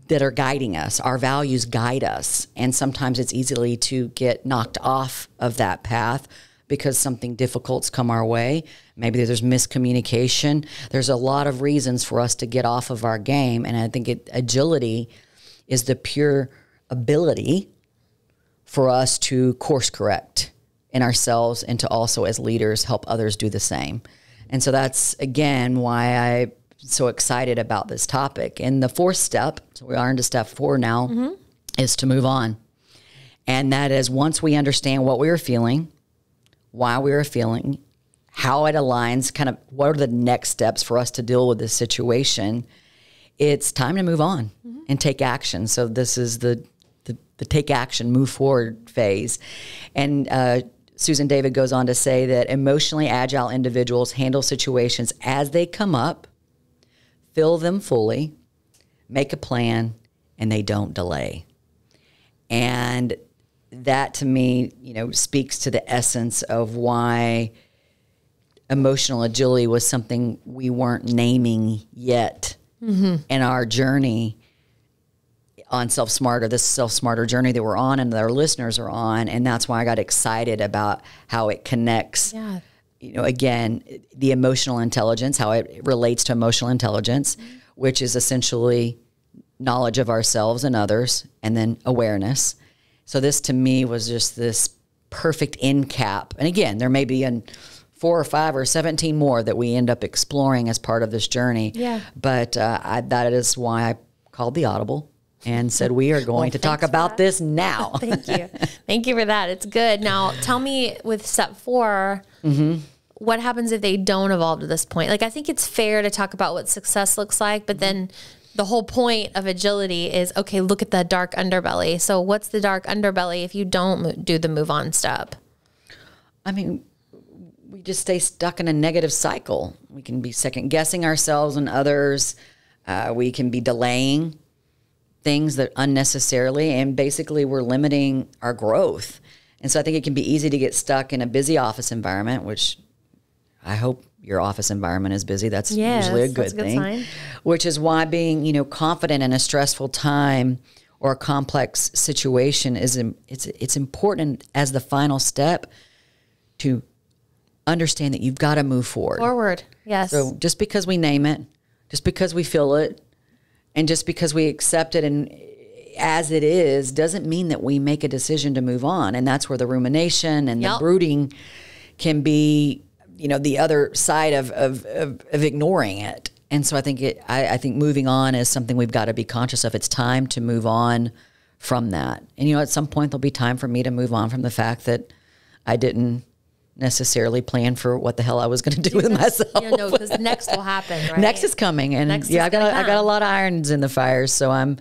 that are guiding us. Our values guide us. And sometimes it's easily to get knocked off of that path because something difficult's come our way. Maybe there's miscommunication. There's a lot of reasons for us to get off of our game. And I think agility is the pure ability for us to course correct in ourselves and to also, as leaders, help others do the same. And so that's, again, why I'm so excited about this topic. And the 4th step, so we are into step 4 now, is to move on. And that is, once we understand what we are feeling, why we are feeling, how it aligns, kind of what are the next steps for us to deal with this situation, it's time to move on and take action. So this is the take action, move forward phase. And Susan David goes on to say that emotionally agile individuals handle situations as they come up, feel them fully, make a plan, and they don't delay. And that to me, speaks to the essence of why emotional agility was something we weren't naming yet in our journey on Self Smarter, this Self Smarter journey that we're on and that our listeners are on. And that's why I got excited about how it connects, again, the emotional intelligence, how it relates to emotional intelligence, which is essentially knowledge of ourselves and others, and then awareness. So this to me was just this perfect end cap. And again, there may be 4 or 5 or 17 more that we end up exploring as part of this journey. Yeah. But that is why I called the Audible and said, we are going to talk about this now. Thank you. Thank you for that. It's good. Now, tell me with step 4, what happens if they don't evolve to this point? Like, I think it's fair to talk about what success looks like, but then the whole point of agility is, okay, look at the dark underbelly. So what's the dark underbelly if you don't do the move on step? I mean, we just stay stuck in a negative cycle. We can be second guessing ourselves and others. We can be delaying things that unnecessarily, and basically we're limiting our growth. And so I think it can be easy to get stuck in a busy office environment, which I hope your office environment is busy. That's usually a good thing. Sign. Which is why being, confident in a stressful time or a complex situation it's important as the final step to understand that you've got to move forward. Yes. So just because we name it, just because we feel it, and just because we accept it and as it is, doesn't mean that we make a decision to move on. And that's where the rumination and the brooding can be, the other side of ignoring it. And so I think I think moving on is something we've got to be conscious of. It's time to move on from that. And, at some point there'll be time for me to move on from the fact that I didn't necessarily plan for what the hell I was going to do with myself. Because next will happen, right? Next is coming, and I got a lot of irons in the fire. So I'm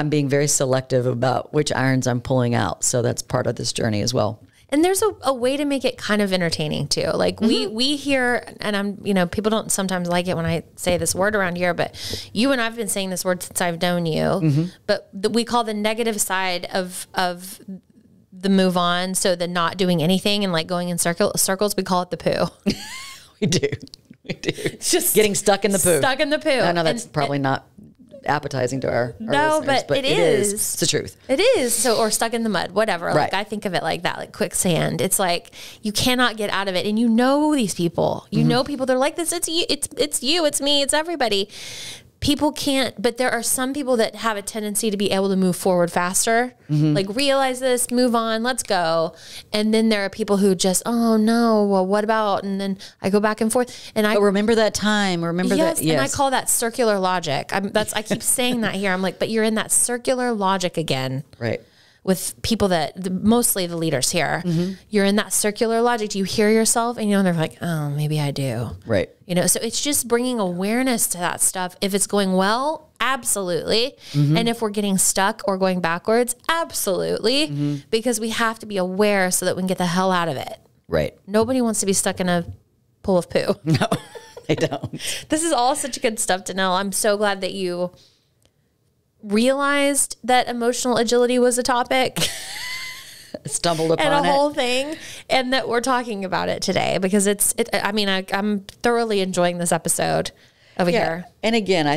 being very selective about which irons I'm pulling out. So that's part of this journey as well. And there's a way to make it kind of entertaining too. Like we hear, and people don't sometimes like it when I say this word around here, but you and I've been saying this word since I've known you. But we call the negative side of the move on, so the not doing anything and like going in circles, we call it the poo. We do. It's just getting stuck in the poo. Stuck in the poo. I know that's probably not appetizing to our listeners, but it is. It's the truth. It is. So, or stuck in the mud, whatever. Right. Like I think of it like that, like quicksand. It's like you cannot get out of it. And these people. You know people, they're like this. It's you, it's me, it's everybody. People can't, but there are some people that have a tendency to be able to move forward faster, like realize this, move on, let's go. And then there are people who just, oh no, well, what about? And then I go back and forth. And I remember that time. Remember that. Yes. And I call that circular logic. I keep saying that here. I'm like, but you're in that circular logic again. Right. With people mostly the leaders here, you're in that circular logic. Do you hear yourself? And they're like, oh, maybe I do. Right. So it's just bringing awareness to that stuff. If it's going well, absolutely. And if we're getting stuck or going backwards, absolutely. Because we have to be aware so that we can get the hell out of it. Right. Nobody wants to be stuck in a pool of poo. No, they don't. This is all such good stuff to know. I'm so glad that you realized that emotional agility was a topic. Stumbled upon and a whole thing, and that we're talking about it today because I'm thoroughly enjoying this episode over here. And again,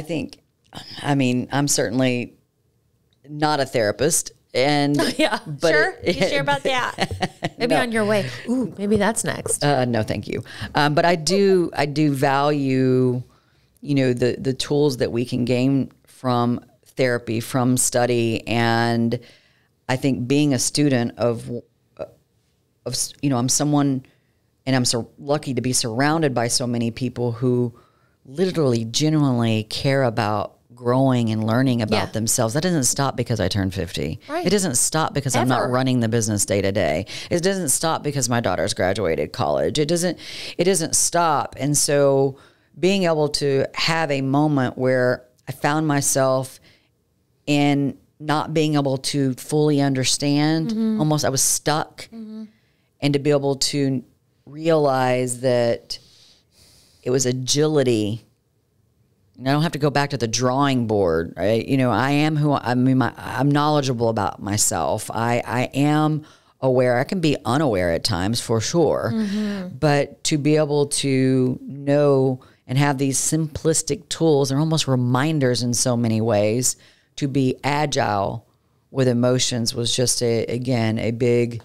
I'm certainly not a therapist, and but sure, you share about that. Maybe on your way. Ooh, maybe that's next. No, thank you. But I do value, the tools that we can gain from therapy, from study, and I think being a student of I'm someone, and I'm so lucky to be surrounded by so many people who literally genuinely care about growing and learning about themselves. That doesn't stop because I turned 50. Right. It doesn't stop because I'm not running the business day to day. It doesn't stop because my daughter's graduated college. It doesn't stop. And so being able to have a moment where I found myself in not being able to fully understand, almost I was stuck and to be able to realize that it was agility. And I don't have to go back to the drawing board, right? You know, I am who I mean. I'm knowledgeable about myself. I am aware. I can be unaware at times, for sure. But to be able to know and have these simplistic tools, they're almost reminders in so many ways, to be agile with emotions was just a big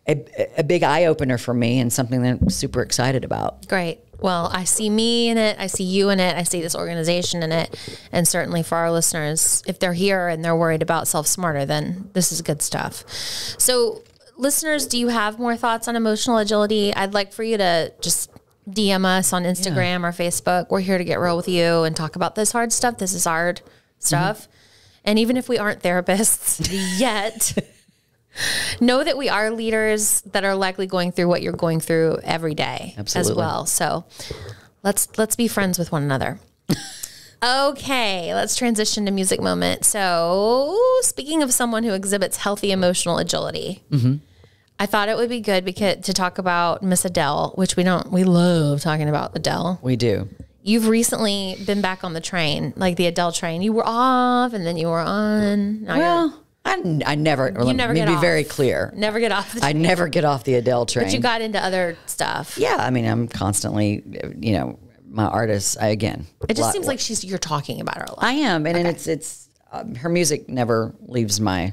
eye opener for me, and something that I'm super excited about. Great. Well, I see me in it. I see you in it. I see this organization in it. And certainly for our listeners, if they're here and they're worried about Self Smarter, then this is good stuff. So listeners, do you have more thoughts on emotional agility? I'd like for you to just DM us on Instagram or Facebook. We're here to get real with you and talk about this hard stuff. This is hard stuff. And even if we aren't therapists yet, know that we are leaders that are likely going through what you're going through every day as well. So let's be friends with one another. Okay, let's transition to music moment. So speaking of someone who exhibits healthy emotional agility, I thought it would be good to talk about Miss Adele, which we love talking about Adele. We do. You've recently been back on the train, like the Adele train. You were off and then you were on. Now I never, let me be very clear. Never get off the train. I never get off the Adele train. But you got into other stuff. Yeah, I mean, I'm constantly, you know, my artist, it just seems like you're talking about her a lot. I am, and it's her music never leaves my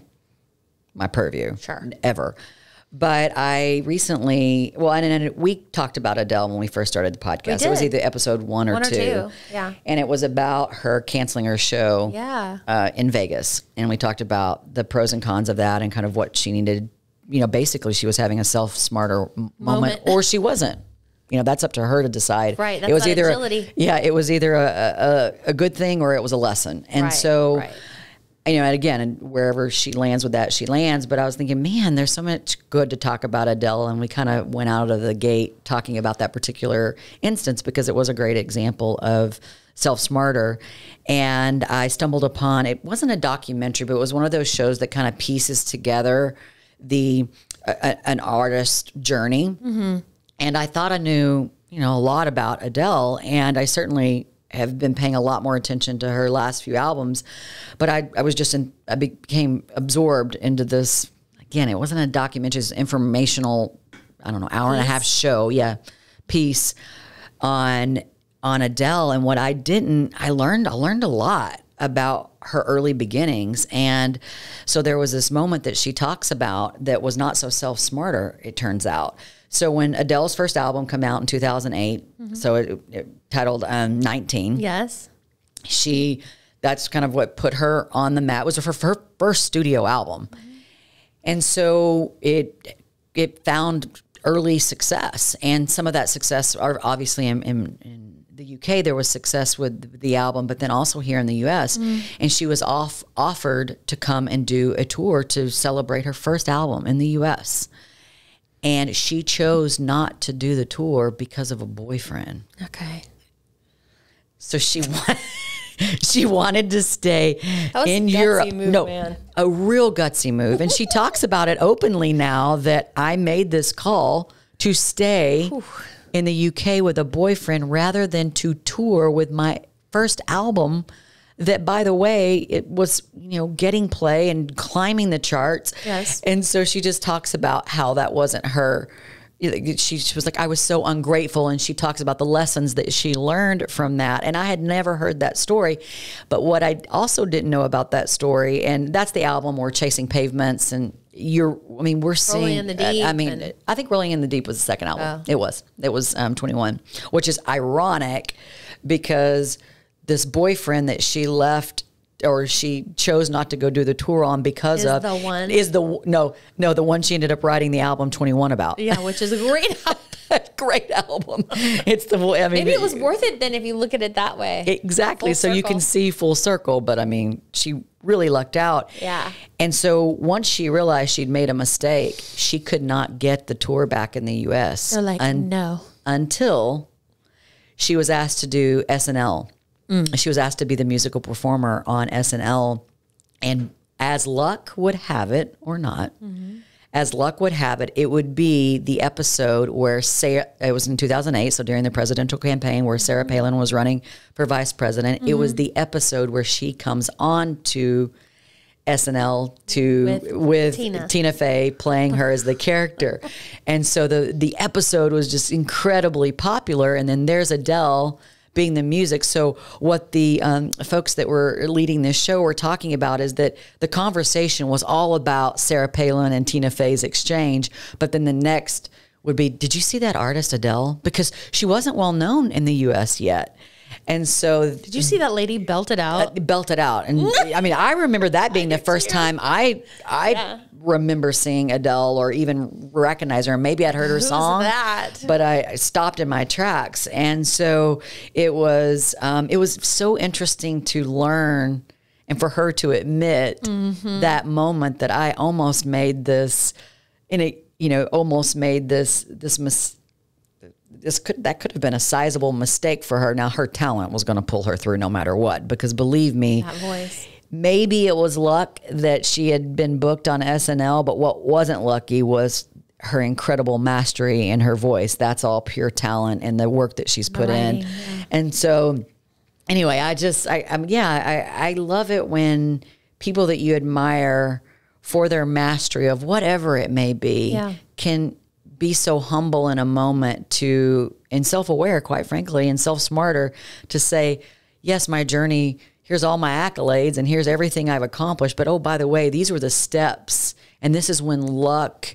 purview. Sure. Ever. But I recently, and we talked about Adele when we first started the podcast. It was either episode one or two. Yeah. And it was about her canceling her show in Vegas. And we talked about the pros and cons of that and kind of what she needed. You know, basically she was having a Self-Smarter moment or she wasn't. You know, that's up to her to decide. Right. That's it was either agility. It was either a good thing or it was a lesson. And you know, and again, and wherever she lands with that, she lands. But I was thinking, man, there's so much good to talk about Adele. And we kind of went out of the gate talking about that particular instance because it was a great example of Self-Smarter. And I stumbled upon, it wasn't a documentary, but it was one of those shows that kind of pieces together an artist's journey. And I thought I knew, you know, a lot about Adele. And I certainly have been paying a lot more attention to her last few albums, but I became absorbed into this. Again, it wasn't a documentary, it's an informational, I don't know, hour and a half show, piece on Adele. And what I learned a lot about her early beginnings. And so there was this moment that she talks about that was not so Self-Smarter, it turns out. So when Adele's first album came out in 2008, so it titled 19. Yes. That's kind of what put her on the map. It was her first studio album. And so it found early success. And some of that success are obviously in the UK, there was success with the album, but then also here in the US. And she was offered to come and do a tour to celebrate her first album in the US. And she chose not to do the tour because of a boyfriend. Okay. So she wanted to stay in Europe. Man. A real gutsy move. And she talks about it openly now that I made this call to stay in the UK with a boyfriend rather than to tour with my first album that, by the way, it was, you know, getting play and climbing the charts. Yes. And so she just talks about how that wasn't her. She was like, I was so ungrateful. And she talks about the lessons that she learned from that. And I had never heard that story. But what I also didn't know about that story, and that's the album where Chasing Pavements and we're seeing Rolling in the Deep. I think Rolling in the Deep was the second album. It was 21, which is ironic because this boyfriend that she left or she chose not to go do the tour on because of the one she ended up writing the album 21 about. Yeah, which is a great album. Great album. It's maybe it was worth it then if you look at it that way. Exactly. Full circle. You can see full circle, but I mean, she really lucked out. Yeah. And so once she realized she'd made a mistake, she could not get the tour back in the US. They're like, no. Until she was asked to do SNL. She was asked to be the musical performer on SNL, and as luck would have it, or not, as luck would have it, it would be the episode where it was in 2008, so during the presidential campaign where Sarah Palin was running for vice president. It was the episode where she comes on to SNL with Tina Fey playing her as the character. And so the episode was just incredibly popular. And then there's Adele being the music. So what the folks that were leading this show were talking about is that the conversation was all about Sarah Palin and Tina Fey's exchange. But then the next would be, did you see that artist Adele? Because she wasn't well known in the U.S. yet. And so, did you see that lady belt it out? Belt it out. And I mean, I remember that being the first time I remember seeing Adele or even recognize her. Maybe I'd heard her song, but I stopped in my tracks. And so it was so interesting to learn and for her to admit that moment that I almost made this, almost made this mistake. That could have been a sizable mistake for her. Now her talent was going to pull her through no matter what, because believe me, that voice. Maybe it was luck that she had been booked on SNL, but what wasn't lucky was her incredible mastery in her voice. That's all pure talent and the work that she's put in. Yeah. And so anyway, I love it when people that you admire for their mastery of whatever it may be can be so humble in a moment and self-aware, quite frankly, and self-smarter to say, yes, my journey, here's all my accolades and here's everything I've accomplished. But, oh, by the way, these were the steps. And this is when luck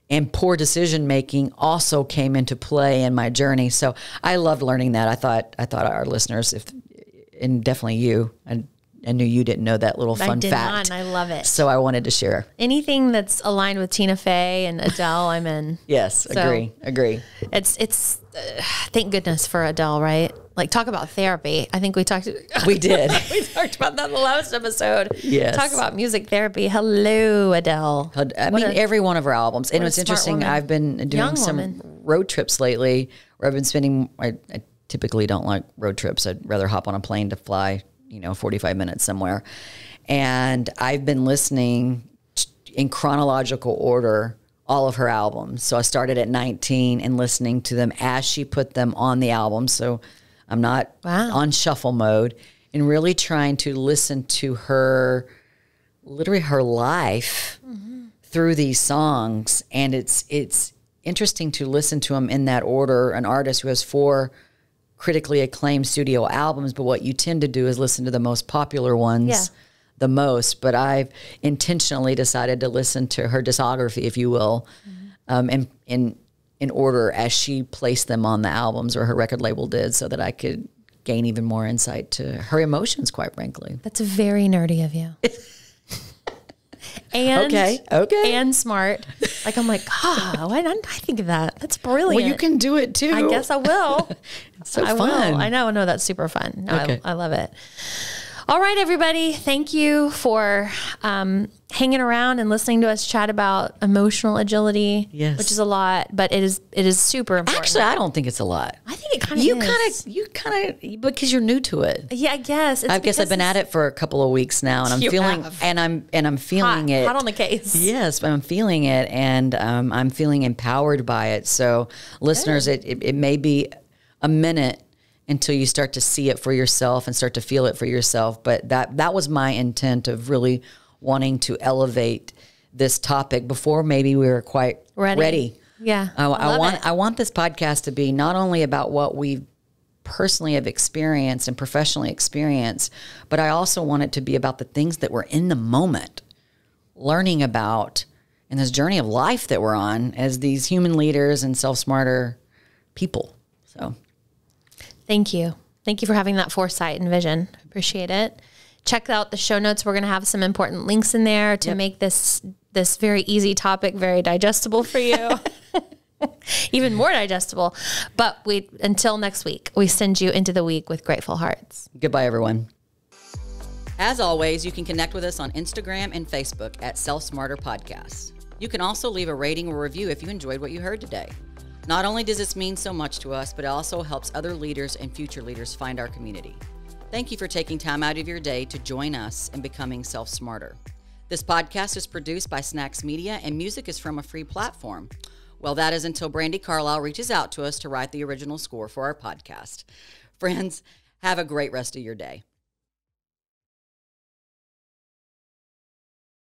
and poor decision-making also came into play in my journey. So I loved learning that. I thought our listeners, and definitely you, I knew you didn't know that little fun fact. I did not, and I love it. So I wanted to share. Anything that's aligned with Tina Fey and Adele, I'm in. Yes, so agree. It's thank goodness for Adele, right? Like, talk about therapy. I think we talked. We did. We talked about that in the last episode. Yes. Talk about music therapy. Hello, Adele. Every one of her albums. And it's interesting. Woman. I've been doing some road trips lately where I've been spending. I typically don't like road trips. I'd rather hop on a plane to fly 45 minutes somewhere. And I've been listening in chronological order, all of her albums. So I started at 19 and listening to them as she put them on the album. So I'm not on shuffle mode, and really trying to listen to her, literally her life through these songs. And it's interesting to listen to them in that order. An artist who has 4 critically acclaimed studio albums, but what you tend to do is listen to the most popular ones the most. But I've intentionally decided to listen to her discography, if you will, in order as she placed them on the albums, or her record label did, so that I could gain even more insight to her emotions, quite frankly. That's very nerdy of you. And okay. And smart. Like, I'm like, why didn't I think of that? That's brilliant. Well, you can do it too. I guess I will. It's so fun. Will. I know. No, that's super fun. No, okay. I love it. All right, everybody. Thank you for hanging around and listening to us chat about emotional agility, which is a lot, but it is super important. Actually, I don't think it's a lot. I think it kind of is. You kind of, because you're new to it. Yeah, I guess. I guess I've been at it for a couple of weeks now, and I'm feeling it. Hot on the case. Yes, but I'm feeling it, and I'm feeling empowered by it. So, listeners, it may be a minute until you start to see it for yourself and start to feel it for yourself. But that was my intent of really wanting to elevate this topic before maybe we were quite ready. Yeah. I want this podcast to be not only about what we personally have experienced and professionally experienced, but I also want it to be about the things that we're in the moment learning about in this journey of life that we're on as these human leaders and self-smarter people. So thank you. Thank you for having that foresight and vision. Appreciate it. Check out the show notes. We're going to have some important links in there to make this very easy topic very digestible for you. Even more digestible. But until next week, we send you into the week with grateful hearts. Goodbye, everyone. As always, you can connect with us on Instagram and Facebook at Self Smarter Podcasts. You can also leave a rating or review if you enjoyed what you heard today. Not only does this mean so much to us, but it also helps other leaders and future leaders find our community. Thank you for taking time out of your day to join us in becoming self-smarter. This podcast is produced by Snacks Media, and music is from a free platform. Well, that is until Brandy Carlisle reaches out to us to write the original score for our podcast. Friends, have a great rest of your day.